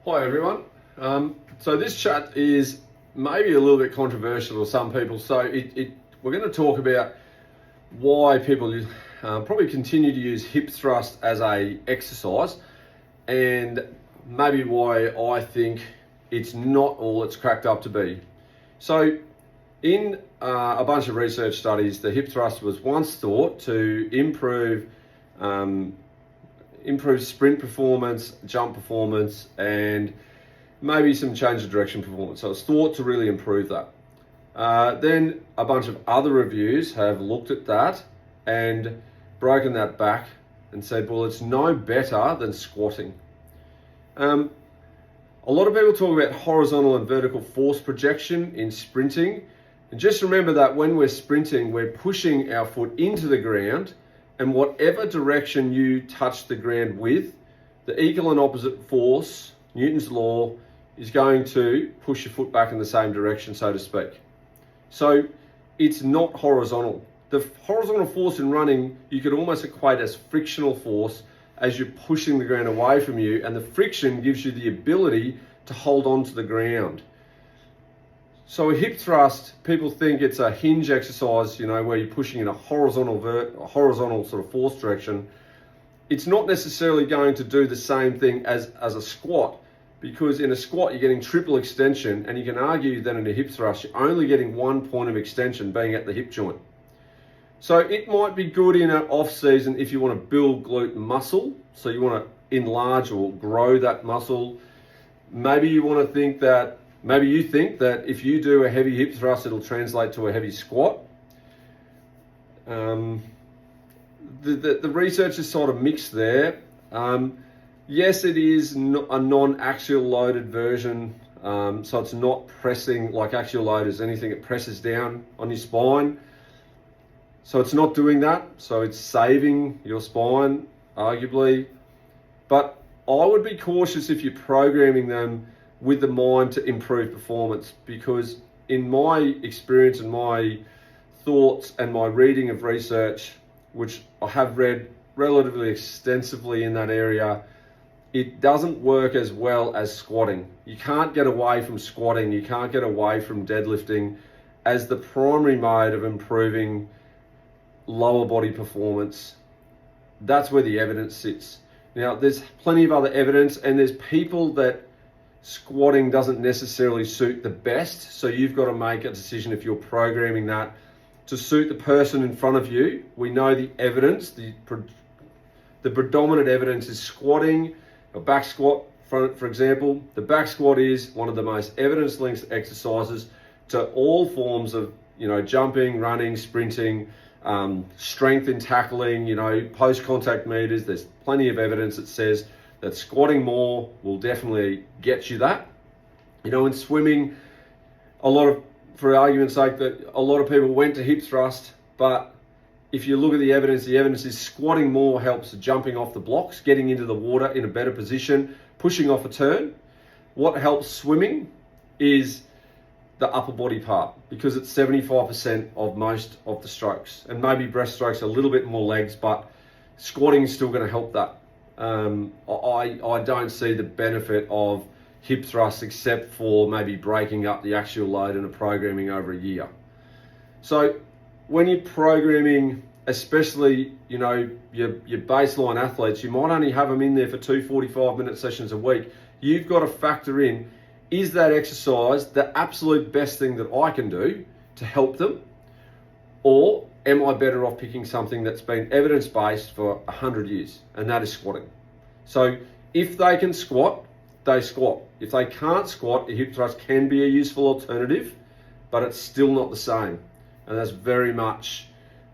Hi everyone. So this chat is maybe a little bit controversial to some people. So we're going to talk about why people probably continue to use hip thrust as a exercise, and maybe why I think it's not all it's cracked up to be. So in a bunch of research studies, the hip thrust was once thought to improve sprint performance, jump performance, and maybe some change of direction performance. So it's thought to really improve that. Then a bunch of other reviews have looked at that and broken that back and said, well, it's no better than squatting. A lot of people talk about horizontal and vertical force projection in sprinting. And just remember that when we're sprinting, we're pushing our foot into the ground, and whatever direction you touch the ground with, the equal and opposite force, Newton's law, is going to push your foot back in the same direction, so to speak. So it's not horizontal. The horizontal force in running, you could almost equate as frictional force as you're pushing the ground away from you, and the friction gives you the ability to hold on to the ground. So a hip thrust, people think it's a hinge exercise, where you're pushing in a horizontal sort of force direction. It's not necessarily going to do the same thing as a squat, because in a squat you're getting triple extension, and you can argue that in a hip thrust you're only getting one point of extension, being at the hip joint. So it might be good in an off season if you want to build glute muscle, so you want to enlarge or grow that muscle. Maybe you think that if you do a heavy hip thrust, it'll translate to a heavy squat. The research is sort of mixed there. Yes, it is a non-axial loaded version, so it's not pressing like axial load is anything. It presses down on your spine. So it's not doing that. So it's saving your spine, arguably. But I would be cautious if you're programming them with the mind to improve performance, because in my experience and my thoughts and my reading of research, which I have read relatively extensively in that area, it doesn't work as well as squatting. You can't get away from squatting, you can't get away from deadlifting as the primary mode of improving lower body performance. That's where the evidence sits. Now, there's plenty of other evidence, and there's people that squatting doesn't necessarily suit the best, so you've got to make a decision if you're programming that to suit the person in front of you. We know the evidence, the predominant evidence is squatting, a back squat, for example. The back squat is one of the most evidence-linked exercises to all forms of, jumping, running, sprinting, strength in tackling, post-contact meters. There's plenty of evidence that says that squatting more will definitely get you that. In swimming, for argument's sake, that a lot of people went to hip thrust, but if you look at the evidence is squatting more helps jumping off the blocks, getting into the water in a better position, pushing off a turn. What helps swimming is the upper body part, because it's 75% of most of the strokes, and maybe breaststrokes a little bit more legs, but squatting is still going to help that. I don't see the benefit of hip thrust except for maybe breaking up the axial load and a programming over a year. So when you're programming, especially your baseline athletes, you might only have them in there for 2 45-minute sessions a week. You've got to factor in, is that exercise the absolute best thing that I can do to help them, or am I better off picking something that's been evidence-based for 100 years, and that is squatting? So if they can squat, they squat. If they can't squat, a hip thrust can be a useful alternative, but it's still not the same. And that's very much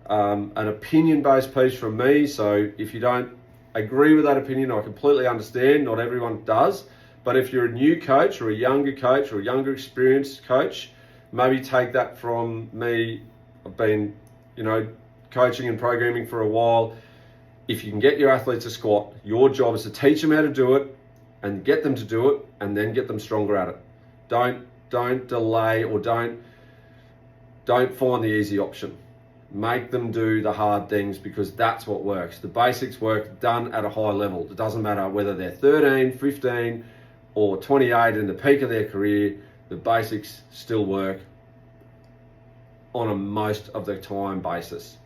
an opinion-based piece from me. So if you don't agree with that opinion, I completely understand. Not everyone does. But if you're a new coach or a younger experienced coach, maybe take that from me. I've been, coaching and programming for a while. If you can get your athletes to squat, your job is to teach them how to do it and get them to do it, and then get them stronger at it. Don't delay, or don't find the easy option. Make them do the hard things, because that's what works. The basics work done at a high level. It doesn't matter whether they're 13, 15, or 28 in the peak of their career, the basics still work on a most of the time basis.